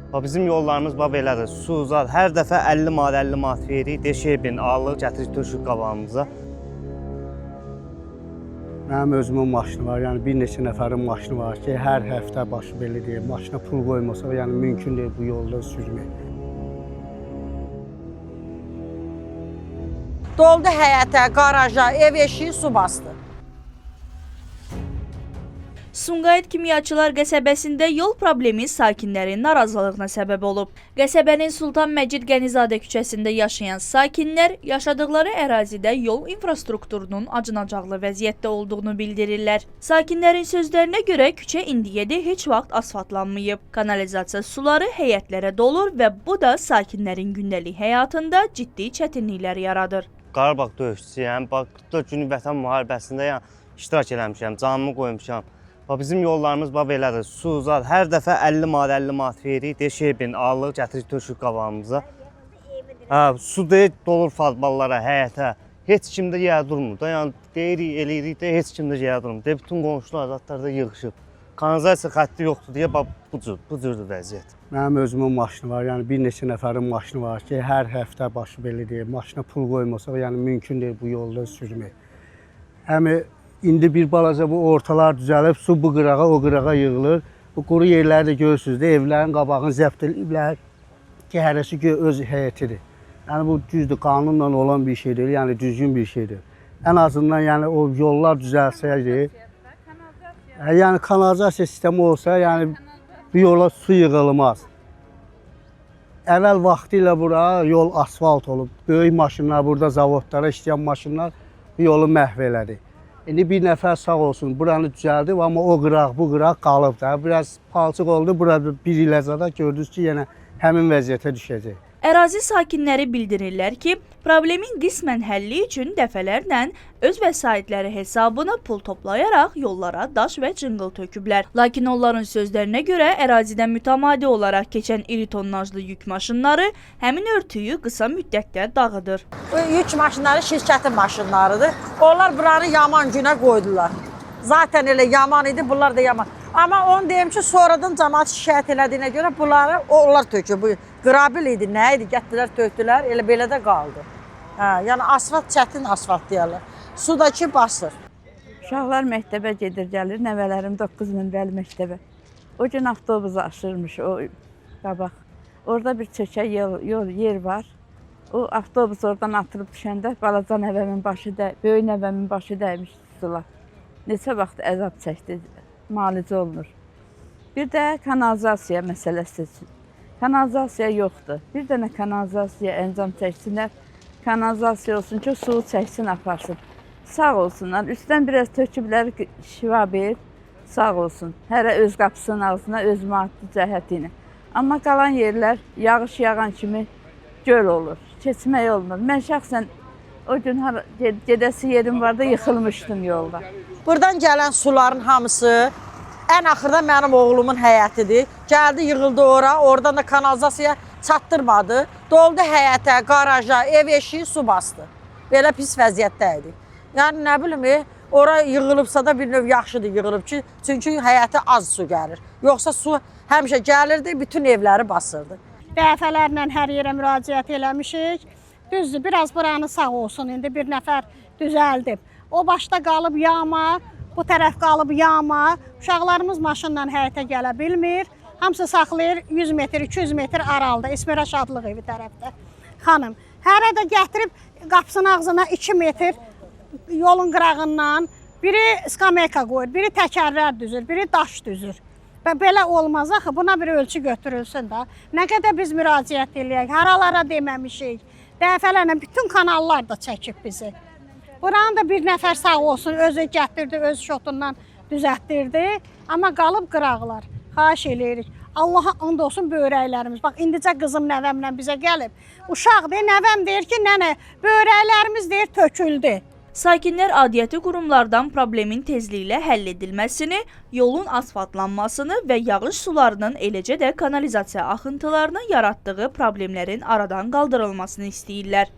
Bizim yollarımız belədir. Su, zat, hər dəfə 50 manat veririk, deşebin, alıq, gətiririk, tökürük qabağımıza. Mənim özümün maşını var, yəni bir neçə nəfərin maşını var ki, hər həftə başı belə deyir, maşına pul qoymasaq, yəni mümkün deyil bu yolda sürmək. Doldu həyətə, qaraja, ev eşiyi su bastı. Sumqayıt Kimyaçılar qəsəbəsində yol problemi sakinlərin narazılığına səbəb olub. Qəsəbənin Sultan Məcid Qənizadə küçəsində yaşayan sakinlər yaşadıkları ərazidə yol infrastrukturunun acınacaqlı vəziyyətdə olduğunu bildirirlər. Sakinlərin sözlərinə görə küçə indiyədə heç vaxt asfaltlanmayıb. Kanalizasiya suları həyətlərə dolur və bu da sakinlərin gündəlik həyatında ciddi çətinliklər yaradır. Qarabağ döyüşçüyəm, bax 44 günlük vətən müharibəsində iştirak eləmişəm, canımı qoymuşam. Bizim yollarımız belədir. Su, zat, hər dəfə 50 manat veririk, deşebin, alıq, gətiririk, tökürük qabağımıza. Su deyil, dolur fazballara, həyətə. Heç kimdə yer durmur da, yəni deyirik, eləyirik də heç kimdə yer durmur. Bütün qonşular zatlarda yığışıb. Kanalizasiya xətti yoxdur deyə bu cürdür vəziyyət. Mənim özümün maşını var, yəni bir neçə nəfərin maşını var ki, hər həftə başı belə deyir, maşına pul qoymasaq, yəni mümkün deyil bu yolda sürmək. İndi bir balaca bu ortalar düzəlib, su bu qırağa, o qırağa yığılır. Bu quru yerləri də görürsünüz də, evlərin qabağını zəbt ediblər ki, hərəsi öz həyətidir. Yəni bu düzdür, qanunla olan bir şeydir, yəni düzgün bir şeydir. Ən azından yəni o yollar düzəlsəydi, yəni kanalizasiya sistemi olsa, yəni bu yola su yığılmaz. Əvvəl vaxtı ilə bura yol asfalt olub, böyük maşınlar, burada zavodlara işləyən maşınlar bu yolu məhv elədi. İndi bir nəfər sağ olsun, buranı düzəldib, amma o qıraq, bu qıraq qalıb da. Biraz palçıq oldu, burada bir ilə zada gördünüz ki, yenə həmin vəziyyətə düşəcək. Ərazi sakinləri bildirirlər ki, problemin qismən həlli üçün dəfələrlə öz vəsaitləri hesabına pul toplayaraq yollara daş və cınqıl töküblər. Lakin onların sözlərinə görə ərazidən mütəmadi olaraq keçən iri tonnajlı yük maşınları həmin örtüyü qısa müddətdə dağıdır. Bu yük maşınları şirkətin maşınlarıdır. Onlar buranı yaman günə qoydular. Zaten elə yaman idi, bunlar da yaman. Amma onu deyim ki, sonradan cəmaət şikayət elədiyinə görə bunları onlar töküb. Bu qrabil idi, nə idi? Gətdilər, tökdülər, elə belə də qaldı. Yəni asfalt çətin asfalt deyirlər. Sudakı basır. Uşaqlar məktəbə gedir, gəlir. Nəvələrim 9 nömrəli məktəbə. O gün avtobus aşırmış o qabaq. Orada bir çökə yer var. O avtobus oradan atılıb düşəndə balaca nəvəmin başı böyük nəvəmin başı dəymiş sular. Neçə vaxt əzab çəkdi, müalicə olunur. Bir də kanalizasiya məsələsi üçün. Kanalizasiya yoxdur. Bir dənə kanalizasiya əncam çəksinlər. Kanalizasiya olsun ki, suyu çəksin, aparsın. Sağ olsunlar. Üstdən biraz töküblər şivabir, sağ olsun. Hərə öz qapısının ağzına, öz maddi cəhəti ilə. Amma qalan yerlər yağış yağan kimi göl olur. Keçmək olmur. Mən şəxsən o gün gedəsi yerim vardı, yıxılmışdım yolda. Buradan gələn suların hamısı ən axırda mənim oğlumun həyətidir. Gəldi, yığıldı ora, oradan da kanalizasiya çatdırmadı. Doldu həyətə, qaraja, ev eşiyi su bastı. Belə pis vəziyyətdə idi. Yəni nə bilim, ora yığılıbsa da bir növ yaxşıdır yığılıb ki, çünki həyətə az su gəlir. Yoxsa su həmişə gəlirdi, bütün evləri basırdı. Dəfələrlə hər yerə müraciət eləmişik. Düzdür, biraz buranı sağ olsun, indi bir nəfər düzəldib. O başda qalıb yağma, bu tərəf qalıb yağma. Uşaqlarımız maşınla həyətə gələ bilmir. Hamısı saxlayır 100 metr, 200 metr aralıda, Esmera Şadlıq evi tərəfdə. Xanım, hərə də gətirib qapısının ağzına 2 metr yolun qırağından biri skameyka qoyur, biri təkərlər düzür, biri daş düzür. Və belə olmaz axı, buna bir ölçü götürülsün də. Nə qədər biz müraciət eləyək, haralara deməmişik. Dəfələrlə bütün kanallar da çəkib bizi. Buranı da bir nəfər sağ olsun, özü gətirdi, öz şotundan düzəltdirdi. Amma qalıb qıraqlar. Xahiş eləyirik. Allaha and olsun böyrəklərimiz. Bax, indicə qızım nəvəmlə bizə gəlib. Uşaq deyir, nəvəm deyir ki, nənə, böyrəklərimiz deyir, töküldü. Sakinlər aidiyyəti qurumlardan problemin tezliklə həll edilməsini, yolun asfaltlanmasını və yağış sularının, eləcə də kanalizasiya axıntılarının yaratdığı problemlərin aradan qaldırılmasını istəyirlər.